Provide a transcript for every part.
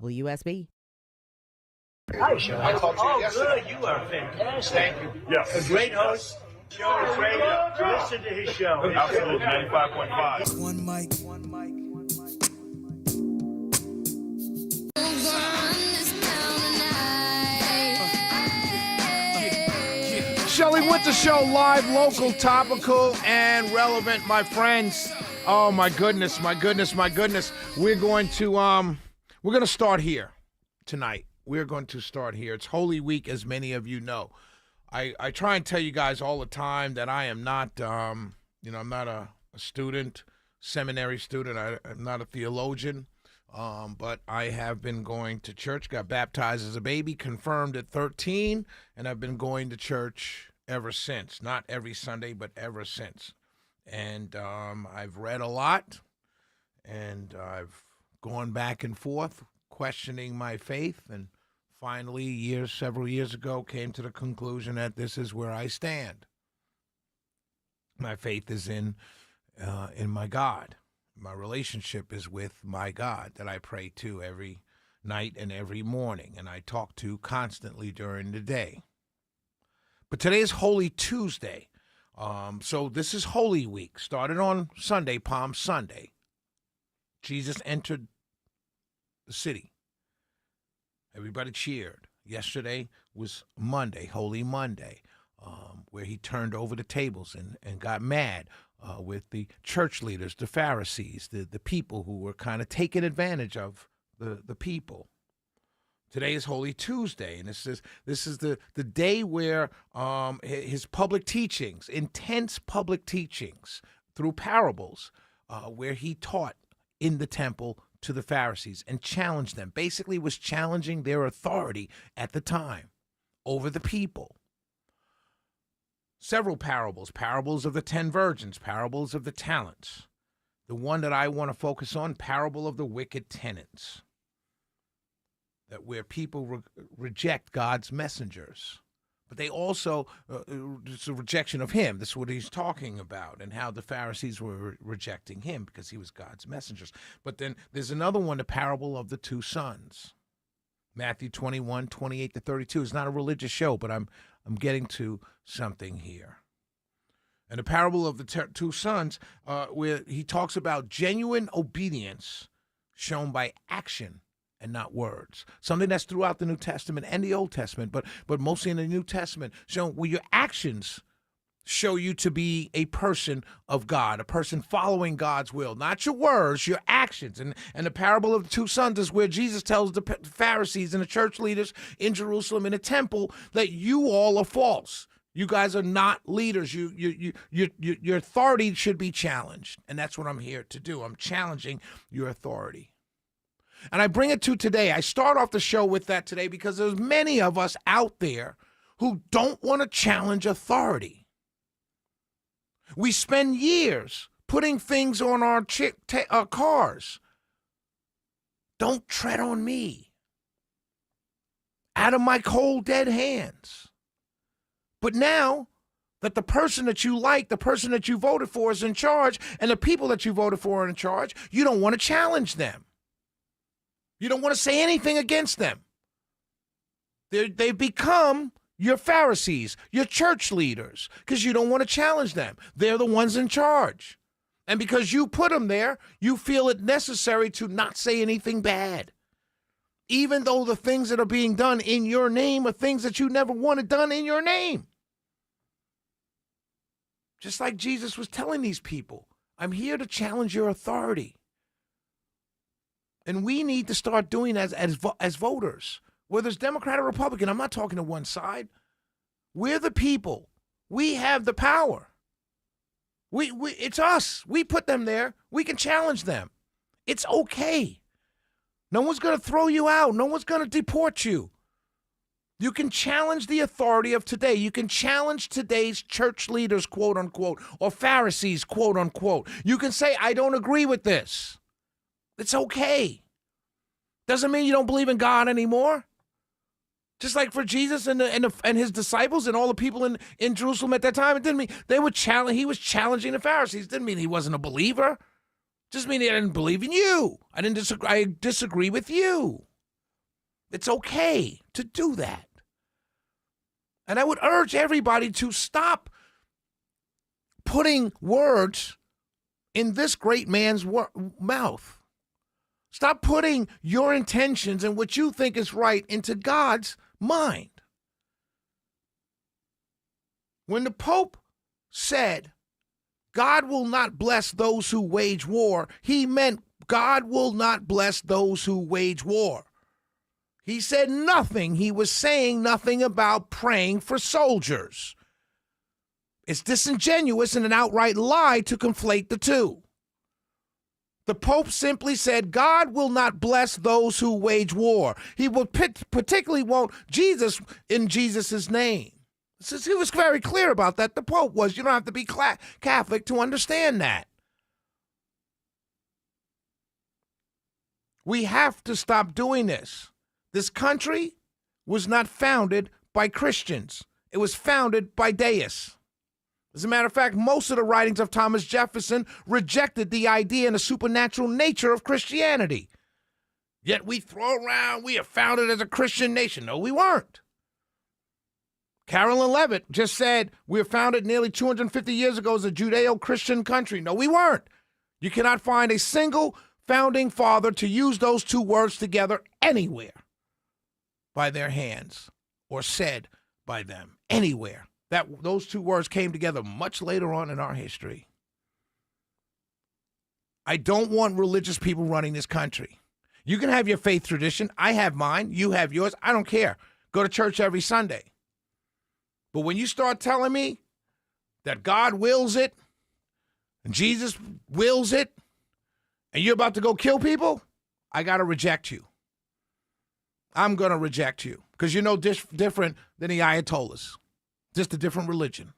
WSB. Hi, Sean. I talked to you yesterday. Good. You are fantastic. Thank you. Yes. A great host. Show is radio. Listen to his show. Absolutely, 95.5. One mic. Shelley Winter Show, live, local, topical, and relevant, my friends. Oh my goodness. We're going to start here tonight. We're going to start here. It's Holy Week, as many of you know. I try and tell you guys all the time that I am not, I'm not a student, seminary student. I'm not a theologian, but I have been going to church, got baptized as a baby, confirmed at 13, and I've been going to church ever since. Not every Sunday, but ever since. And I've read a lot, and I've gone back and forth, questioning my faith, and finally, several years ago, came to the conclusion that this is where I stand. My faith is in my God. My relationship is with my God that I pray to every night and every morning, and I talk to constantly during the day. But today is Holy Tuesday, so this is Holy Week. Started on Sunday, Palm Sunday. Jesus entered the city. Everybody cheered. Yesterday was Monday, Holy Monday, where he turned over the tables and got mad with the church leaders, the Pharisees, the people who were kind of taking advantage of the people. Today is Holy Tuesday, and this is the day where his public teachings, intense public teachings through parables, where he taught in the temple to the Pharisees and challenged them, basically was challenging their authority at the time over the people. Several parables of the 10 virgins, parables of the talents. The one that I want to focus on, parable of the wicked tenants. That where people reject God's messengers. But they also, it's a rejection of him. This is what he's talking about, and how the Pharisees were rejecting him because he was God's messengers. But then there's another one, the parable of the two sons. Matthew 21, 28 to 32. It's not a religious show, but I'm getting to something here. And the parable of the two sons, where he talks about genuine obedience shown by action and not words. Something that's throughout the New Testament and the Old Testament, but mostly in the New Testament, showing where your actions show you to be a person of God, a person following God's will, not your words, your actions. And the parable of the two sons is where Jesus tells the Pharisees and the church leaders in Jerusalem in the temple that you all are false. You guys are not leaders. Your authority should be challenged. And that's what I'm here to do. I'm challenging your authority. And I bring it to today. I start off the show with that today because there's many of us out there who don't want to challenge authority. We spend years putting things on our cars. Don't tread on me. Out of my cold, dead hands. But now that the person that you like, the person that you voted for is in charge, and the people that you voted for are in charge, you don't want to challenge them. You don't want to say anything against them. They've become your Pharisees, your church leaders, because you don't want to challenge them. They're the ones in charge. And because you put them there, you feel it necessary to not say anything bad. Even though the things that are being done in your name are things that you never wanted done in your name. Just like Jesus was telling these people, I'm here to challenge your authority. And we need to start doing that as voters, whether it's Democrat or Republican. I'm not talking to one side. We're the people. We have the power. It's us. We put them there. We can challenge them. It's okay. No one's going to throw you out. No one's going to deport you. You can challenge the authority of today. You can challenge today's church leaders, quote unquote, or Pharisees, quote unquote. You can say, I don't agree with this. It's okay. Doesn't mean you don't believe in God anymore. Just like for Jesus and his disciples and all the people in Jerusalem at that time, it didn't mean he was challenging the Pharisees. It didn't mean he wasn't a believer. Just mean I didn't believe in you. I disagree with you. It's okay to do that. And I would urge everybody to stop putting words in this great man's mouth. Stop putting your intentions and what you think is right into God's mind. When the Pope said, God will not bless those who wage war, he meant God will not bless those who wage war. He said nothing. He was saying nothing about praying for soldiers. It's disingenuous and an outright lie to conflate the two. The Pope simply said, God will not bless those who wage war. He will particularly won't Jesus in Jesus' name. He was very clear about that. The Pope was. You don't have to be Catholic to understand that. We have to stop doing this. This country was not founded by Christians. It was founded by deists. As a matter of fact, most of the writings of Thomas Jefferson rejected the idea and the supernatural nature of Christianity. Yet we throw around, we are founded as a Christian nation. No, we weren't. Carolyn Levitt just said we were founded nearly 250 years ago as a Judeo-Christian country. No, we weren't. You cannot find a single founding father to use those two words together anywhere by their hands or said by them anywhere. Those two words came together much later on in our history. I don't want religious people running this country. You can have your faith tradition. I have mine. You have yours. I don't care. Go to church every Sunday. But when you start telling me that God wills it, and Jesus wills it, and you're about to go kill people, I got to reject you. I'm going to reject you because you're no different than the Ayatollahs. Just a different religion.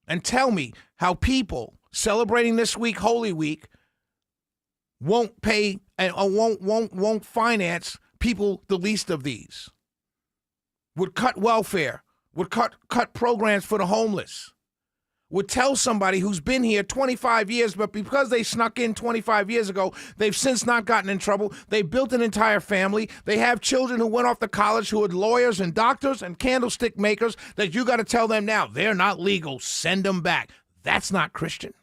And tell me how people celebrating this week, Holy Week, won't pay and won't finance people the least of these. Would cut welfare, would cut programs for the homeless, would tell somebody who's been here 25 years, but because they snuck in 25 years ago, they've since not gotten in trouble. They built an entire family. They have children who went off to college who are lawyers and doctors and candlestick makers that you got to tell them now, they're not legal. Send them back. That's not Christian.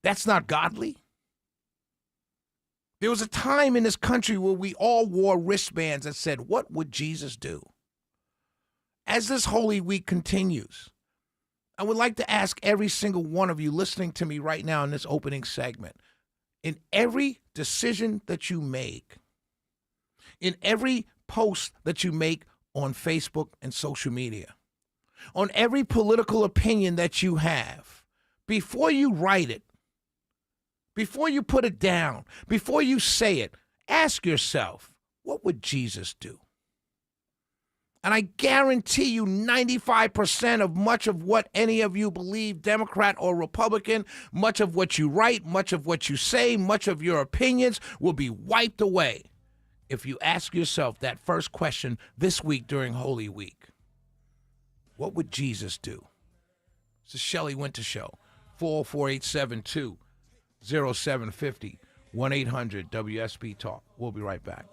That's not godly. There was a time in this country where we all wore wristbands that said, what would Jesus do? As this Holy Week continues, I would like to ask every single one of you listening to me right now in this opening segment, in every decision that you make, in every post that you make on Facebook and social media, on every political opinion that you have, before you write it, before you put it down, before you say it, ask yourself, what would Jesus do? And I guarantee you 95% of much of what any of you believe, Democrat or Republican, much of what you write, much of what you say, much of your opinions will be wiped away if you ask yourself that first question this week during Holy Week. What would Jesus do? This is Shelley Winter Show, 404-872-0750, 1-800-WSB-TALK. We'll be right back.